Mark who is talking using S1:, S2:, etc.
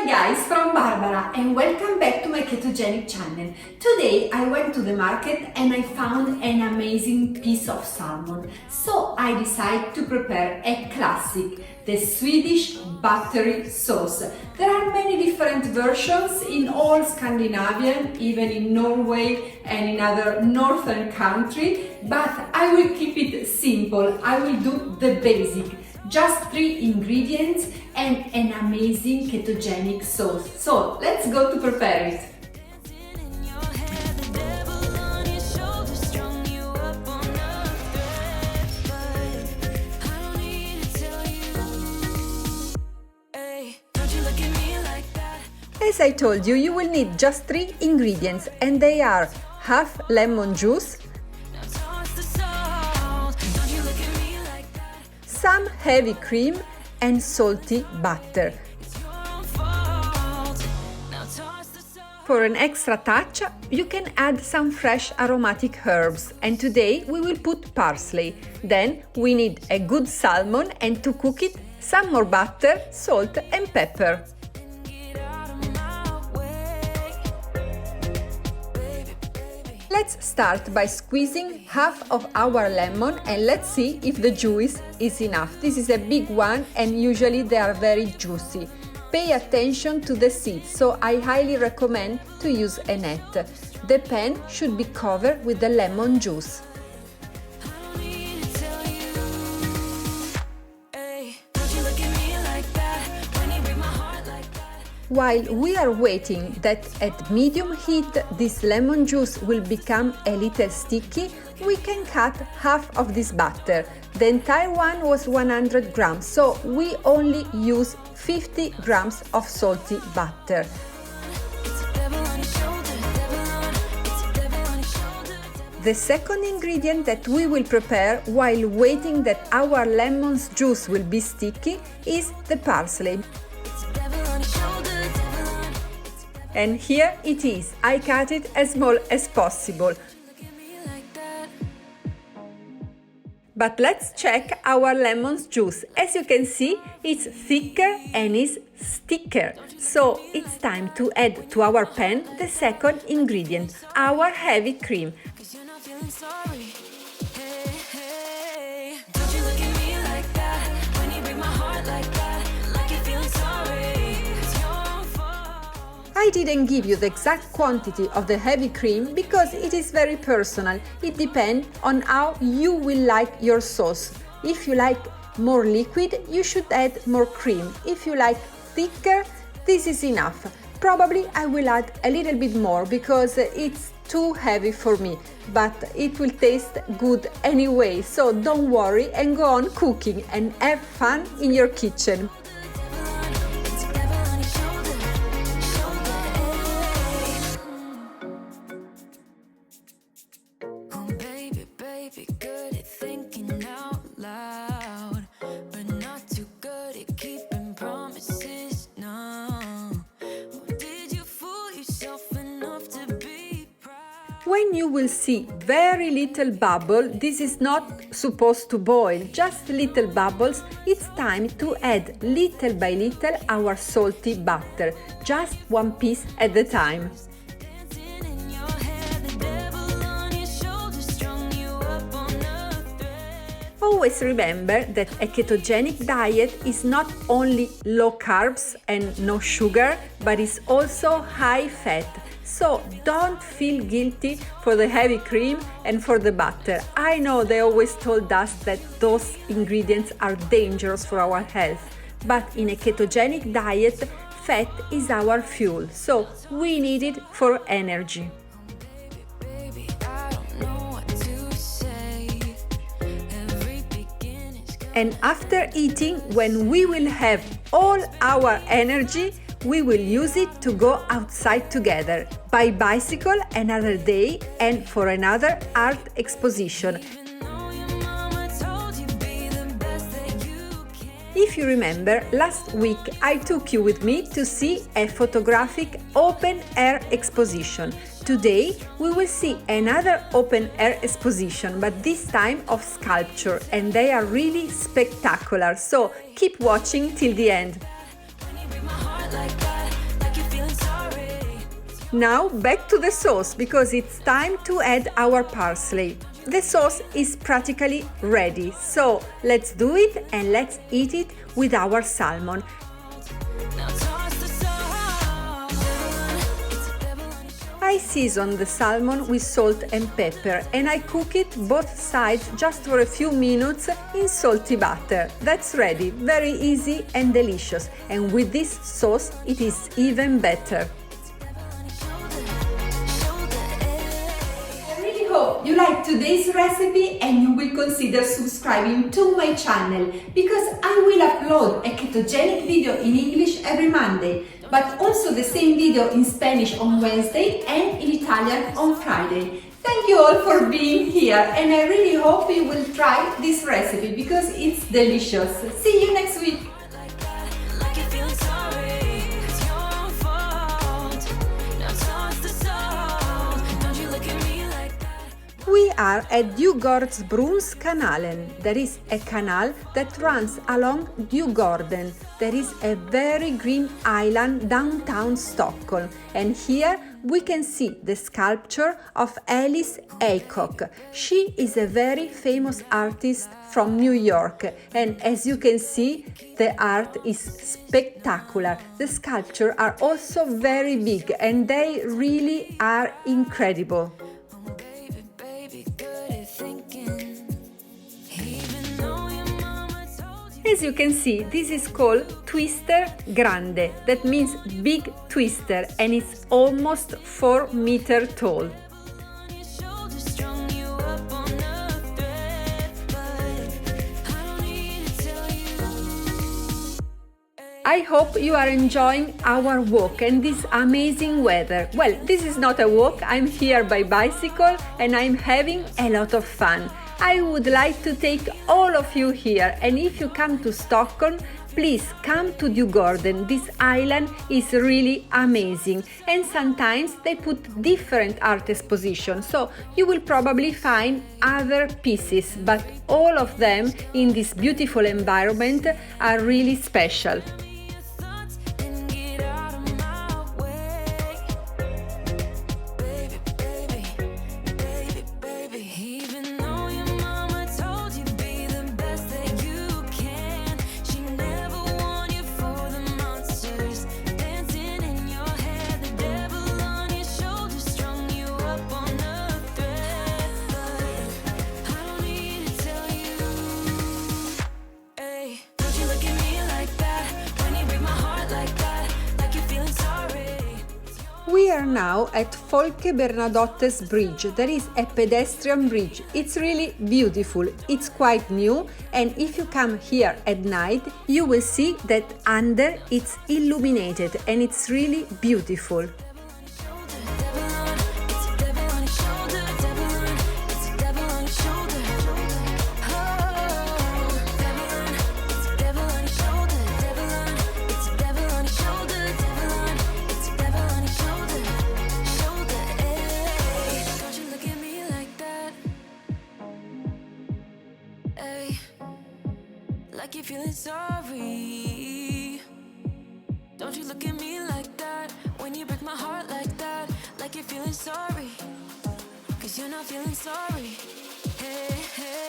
S1: guys, from Barbara and welcome back to my ketogenic channel. Today I went to the market and I found an amazing piece of salmon. So I decided to prepare a classic, the Swedish Buttery sauce. There are many different versions in all Scandinavian, even in Norway and in other northern countries, but I will keep it simple. I will do the basic. Just 3 ingredients and an amazing ketogenic sauce. So let's go to prepare it. As I told you, you will need just 3 ingredients and they are half lemon juice, some heavy cream and salty butter. For an extra touch, you can add some fresh aromatic herbs, and today we will put parsley. Then we need a good salmon, and to cook it, some more butter, salt and pepper. Let's start by squeezing half of our lemon and let's see if the juice is enough. This is a big one and usually they are very juicy. Pay attention to the seeds, so I highly recommend to use a net. The pan should be covered with the lemon juice. While we are waiting that at medium heat this lemon juice will become a little sticky, we can cut half of this butter. The entire one was 100 grams, so we only use 50 grams of salty butter. The second ingredient that we will prepare while waiting that our lemon's juice will be sticky is the parsley. And here it is. I cut it as small as possible. But let's check our lemon's juice. As you can see, it's thicker and is stickier. So it's time to add to our pan the second ingredient, our heavy cream. I didn't give you the exact quantity of the heavy cream because it is very personal. It depends on how you will like your sauce. If you like more liquid, you should add more cream. If you like thicker, this is enough. Probably I will add a little bit more because it's too heavy for me, but it will taste good anyway. So don't worry and go on cooking and have fun in your kitchen. When you will see very little bubble, this is not supposed to boil, just little bubbles, it's time to add little by little our salty butter, just 1 piece at a time. Always remember that a ketogenic diet is not only low carbs and no sugar, but is also high fat. So don't feel guilty for the heavy cream and for the butter. I know they always told us that those ingredients are dangerous for our health, but in a ketogenic diet, fat is our fuel, so we need it for energy. And after eating, when we will have all our energy, we will use it to go outside together, by bicycle another day and for another art exposition. If you remember, last week I took you with me to see a photographic open-air exposition. Today we will see another open-air exposition, but this time of sculpture, and they are really spectacular, so keep watching till the end. Now back to the sauce, because it's time to add our parsley. The sauce is practically ready, so let's do it and let's eat it with our salmon. I season the salmon with salt and pepper and I cook it both sides just for a few minutes in salty butter. That's ready, very easy and delicious, and with this sauce it is even better. You like today's recipe and you will consider subscribing to my channel, because I will upload a ketogenic video in English every Monday, but also the same video in Spanish on Wednesday and in Italian on Friday. Thank you all for being here, and I really hope you will try this recipe because it's delicious. See you next week! We are at Djurgårdsbronskanalen. There is a canal that runs along Djurgården. There is a very green island downtown Stockholm, and here we can see the sculpture of LCHF. She is a very famous artist from New York, and as you can see, the art is spectacular. The sculptures are also very big and they really are incredible. As you can see, this is called Twister Grande, that means big twister, and it's almost 4 meters tall. I hope you are enjoying our walk and this amazing weather. Well, this is not a walk, I'm here by bicycle and I'm having a lot of fun. I would like to take all of you here, and if you come to Stockholm, please come to Djurgården. This island is really amazing, and sometimes they put different art expositions, so you will probably find other pieces, but all of them in this beautiful environment are really special. We are now at Folke Bernadotte's bridge. There is a pedestrian bridge. It's really beautiful. It's quite new, and if you come here at night, you will see that under it's illuminated and it's really beautiful.
S2: Like you're feeling sorry. Don't you look at me like that when you break my heart like that. Like you're feeling sorry, 'cause you're not feeling sorry. Hey, hey.